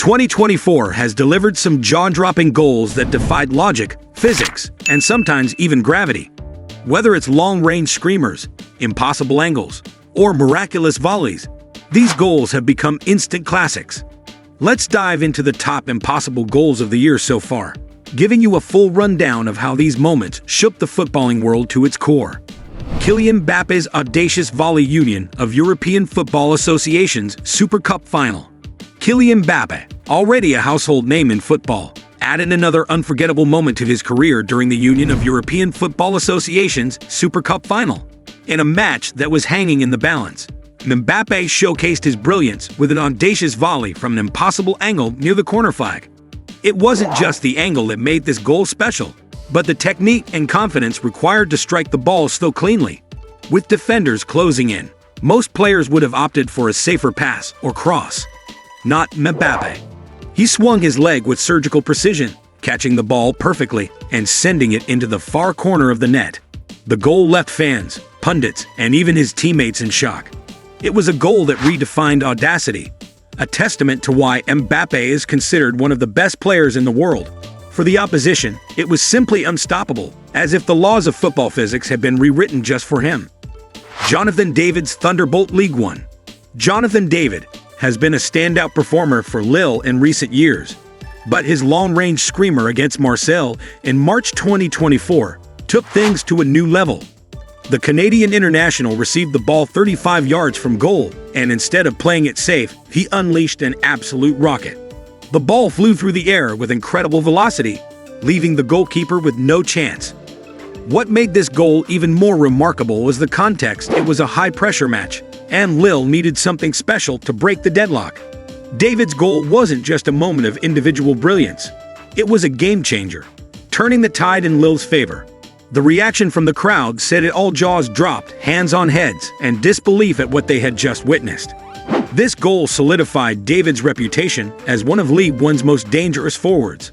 2024 has delivered some jaw-dropping goals that defied logic, physics, and sometimes even gravity. Whether it's long-range screamers, impossible angles, or miraculous volleys, these goals have become instant classics. Let's dive into the top impossible goals of the year so far, giving you a full rundown of how these moments shook the footballing world to its core. Kylian Mbappe's audacious volley union of European Football Association's Super Cup final. Kylian Mbappe, already a household name in football, added another unforgettable moment to his career during the Union of European Football Association's Super Cup final. In a match that was hanging in the balance, Mbappe showcased his brilliance with an audacious volley from an impossible angle near the corner flag. It wasn't just the angle that made this goal special, but the technique and confidence required to strike the ball so cleanly. With defenders closing in, most players would have opted for a safer pass or cross. Not Mbappe. He swung his leg with surgical precision, catching the ball perfectly and sending it into the far corner of the net. The goal left fans, pundits, and even his teammates in shock. It was a goal that redefined audacity, a testament to why Mbappe is considered one of the best players in the world. For the opposition, it was simply unstoppable, as if the laws of football physics had been rewritten just for him. Jonathan David's Thunderbolt League One. Jonathan David has been a standout performer for Lille in recent years, but his long-range screamer against Marseille in March 2024 took things to a new level. The Canadian international received the ball 35 yards from goal, and instead of playing it safe, he unleashed an absolute rocket. The ball flew through the air with incredible velocity, leaving the goalkeeper with no chance. What made this goal even more remarkable was the context. It was a high-pressure match, and Lille needed something special to break the deadlock. David's goal wasn't just a moment of individual brilliance. It was a game-changer, turning the tide in Lille's favor. The reaction from the crowd said it all. Jaws dropped, hands on heads, and disbelief at what they had just witnessed. This goal solidified David's reputation as one of League One's most dangerous forwards.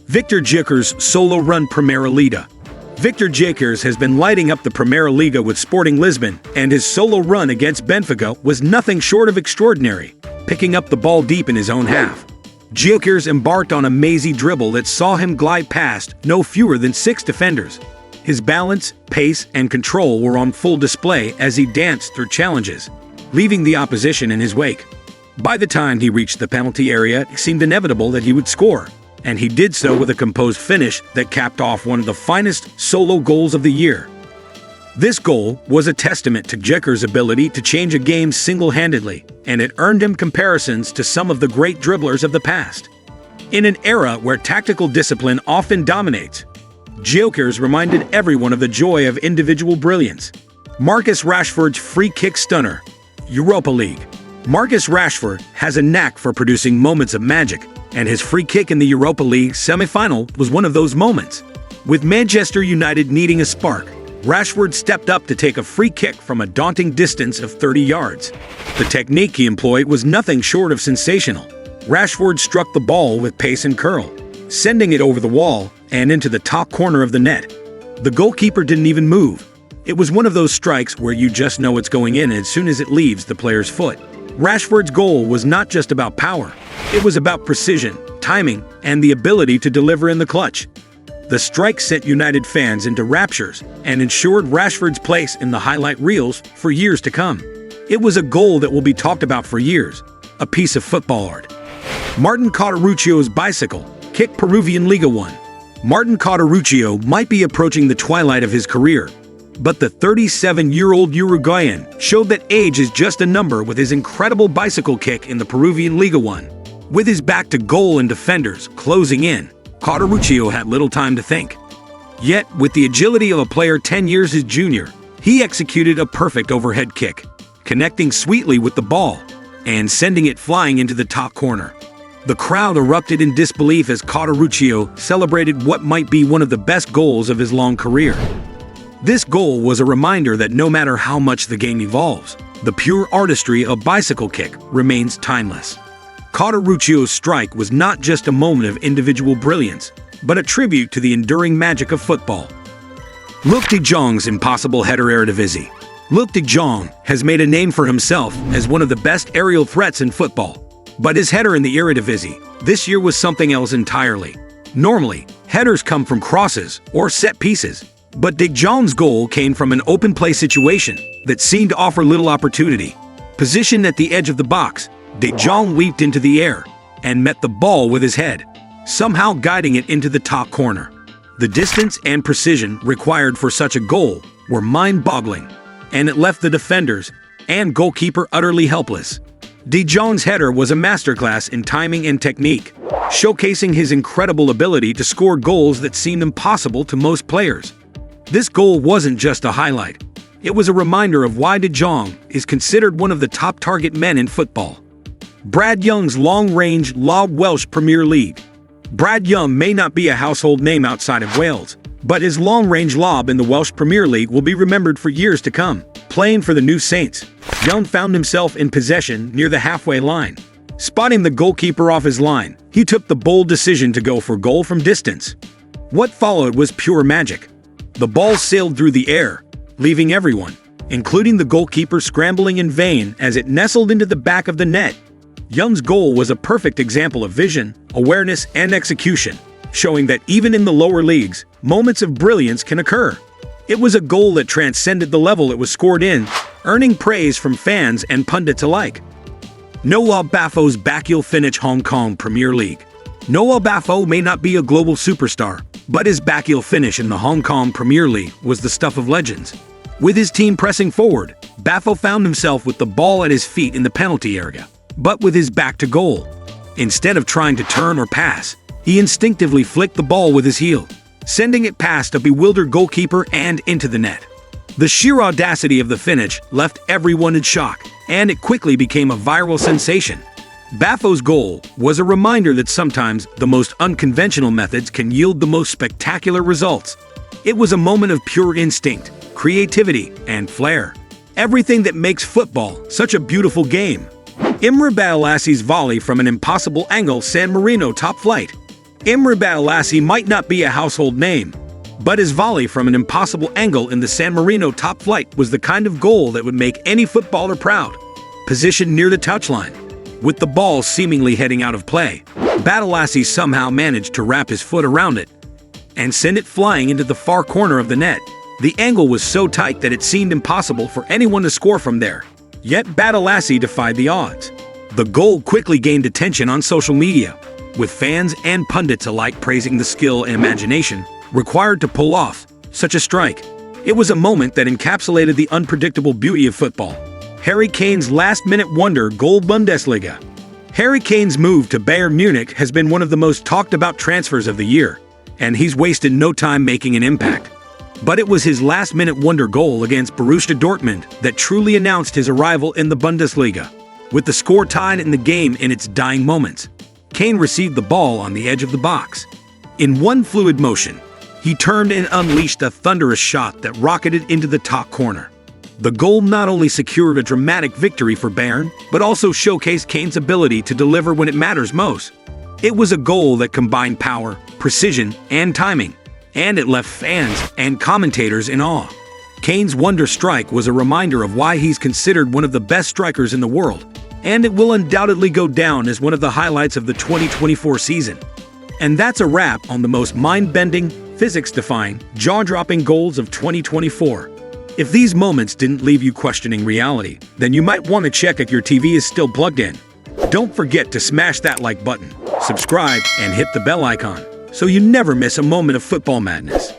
Victor Gyökeres' solo run Primeira Liga. Victor Gyökeres has been lighting up the Primeira Liga with Sporting Lisbon, and his solo run against Benfica was nothing short of extraordinary, picking up the ball deep in his own half. Gyökeres embarked on a mazy dribble that saw him glide past no fewer than 6 defenders. His balance, pace, and control were on full display as he danced through challenges, leaving the opposition in his wake. By the time he reached the penalty area, it seemed inevitable that he would score, and he did so with a composed finish that capped off one of the finest solo goals of the year. This goal was a testament to Gyökeres' ability to change a game single-handedly, and it earned him comparisons to some of the great dribblers of the past. In an era where tactical discipline often dominates, Gyökeres reminded everyone of the joy of individual brilliance. Marcus Rashford's free kick stunner. Europa League. Marcus Rashford has a knack for producing moments of magic, and his free kick in the Europa League semi-final was one of those moments. With Manchester United needing a spark, Rashford stepped up to take a free kick from a daunting distance of 30 yards. The technique he employed was nothing short of sensational. Rashford struck the ball with pace and curl, sending it over the wall and into the top corner of the net. The goalkeeper didn't even move. It was one of those strikes where you just know it's going in as soon as it leaves the player's foot. Rashford's goal was not just about power. It was about precision, timing, and the ability to deliver in the clutch. The strike sent United fans into raptures and ensured Rashford's place in the highlight reels for years to come. It was a goal that will be talked about for years, a piece of football art. Martin Cauteruccio's bicycle kick Peruvian Liga 1. Martin Cauteruccio might be approaching the twilight of his career, but the 37-year-old Uruguayan showed that age is just a number with his incredible bicycle kick in the Peruvian Liga 1. With his back to goal and defenders closing in, Cauteruccio had little time to think. Yet, with the agility of a player 10 years his junior, he executed a perfect overhead kick, connecting sweetly with the ball and sending it flying into the top corner. The crowd erupted in disbelief as Cauteruccio celebrated what might be one of the best goals of his long career. This goal was a reminder that no matter how much the game evolves, the pure artistry of bicycle kick remains timeless. Cauteruccio's strike was not just a moment of individual brilliance, but a tribute to the enduring magic of football. Luuk de Jong's impossible header Eredivisie. Luuk de Jong has made a name for himself as one of the best aerial threats in football. But his header in the Eredivisie this year was something else entirely. Normally, headers come from crosses or set pieces, but De Jong's goal came from an open play situation that seemed to offer little opportunity. Positioned at the edge of the box, De Jong leaped into the air and met the ball with his head, somehow guiding it into the top corner. The distance and precision required for such a goal were mind-boggling, and it left the defenders and goalkeeper utterly helpless. De Jong's header was a masterclass in timing and technique, showcasing his incredible ability to score goals that seemed impossible to most players. This goal wasn't just a highlight. It was a reminder of why De Jong is considered one of the top target men in football. Brad Young's long-range lob Welsh Premier League. Brad Young may not be a household name outside of Wales, but his long-range lob in the Welsh Premier League will be remembered for years to come. Playing for the New Saints, Young found himself in possession near the halfway line. Spotting the goalkeeper off his line, he took the bold decision to go for goal from distance. What followed was pure magic. The ball sailed through the air, leaving everyone, including the goalkeeper, scrambling in vain as it nestled into the back of the net. Young's goal was a perfect example of vision, awareness, and execution, showing that even in the lower leagues, moments of brilliance can occur. It was a goal that transcended the level it was scored in, earning praise from fans and pundits alike. Noah Bafo's backheel finish, Hong Kong Premier League. Noah Bafo may not be a global superstar, but his backheel finish in the Hong Kong Premier League was the stuff of legends. With his team pressing forward, Bafo found himself with the ball at his feet in the penalty area, but with his back to goal. Instead of trying to turn or pass, he instinctively flicked the ball with his heel, sending it past a bewildered goalkeeper and into the net. The sheer audacity of the finish left everyone in shock, and it quickly became a viral sensation. Bafo's goal was a reminder that sometimes the most unconventional methods can yield the most spectacular results. It was a moment of pure instinct, creativity, and flair. Everything that makes football such a beautiful game. Imre Balassi's volley from an impossible angle, San Marino top flight. Imre Balassi might not be a household name, but his volley from an impossible angle in the San Marino top flight was the kind of goal that would make any footballer proud. Positioned near the touchline, with the ball seemingly heading out of play, Balassi somehow managed to wrap his foot around it and send it flying into the far corner of the net. The angle was so tight that it seemed impossible for anyone to score from there. Yet Balassi defied the odds. The goal quickly gained attention on social media, with fans and pundits alike praising the skill and imagination required to pull off such a strike. It was a moment that encapsulated the unpredictable beauty of football. Harry Kane's last-minute wonder goal, Bundesliga. Harry Kane's move to Bayern Munich has been one of the most talked-about transfers of the year, and he's wasted no time making an impact. But it was his last-minute wonder goal against Borussia Dortmund that truly announced his arrival in the Bundesliga. With the score tied in the game in its dying moments, Kane received the ball on the edge of the box. In one fluid motion, he turned and unleashed a thunderous shot that rocketed into the top corner. The goal not only secured a dramatic victory for Bayern, but also showcased Kane's ability to deliver when it matters most. It was a goal that combined power, precision, and timing, and it left fans and commentators in awe. Kane's wonder strike was a reminder of why he's considered one of the best strikers in the world, and it will undoubtedly go down as one of the highlights of the 2024 season. And that's a wrap on the most mind-bending, physics-defying, jaw-dropping goals of 2024. If these moments didn't leave you questioning reality, then you might want to check if your TV is still plugged in. Don't forget to smash that like button, subscribe, and hit the bell icon so you never miss a moment of football madness.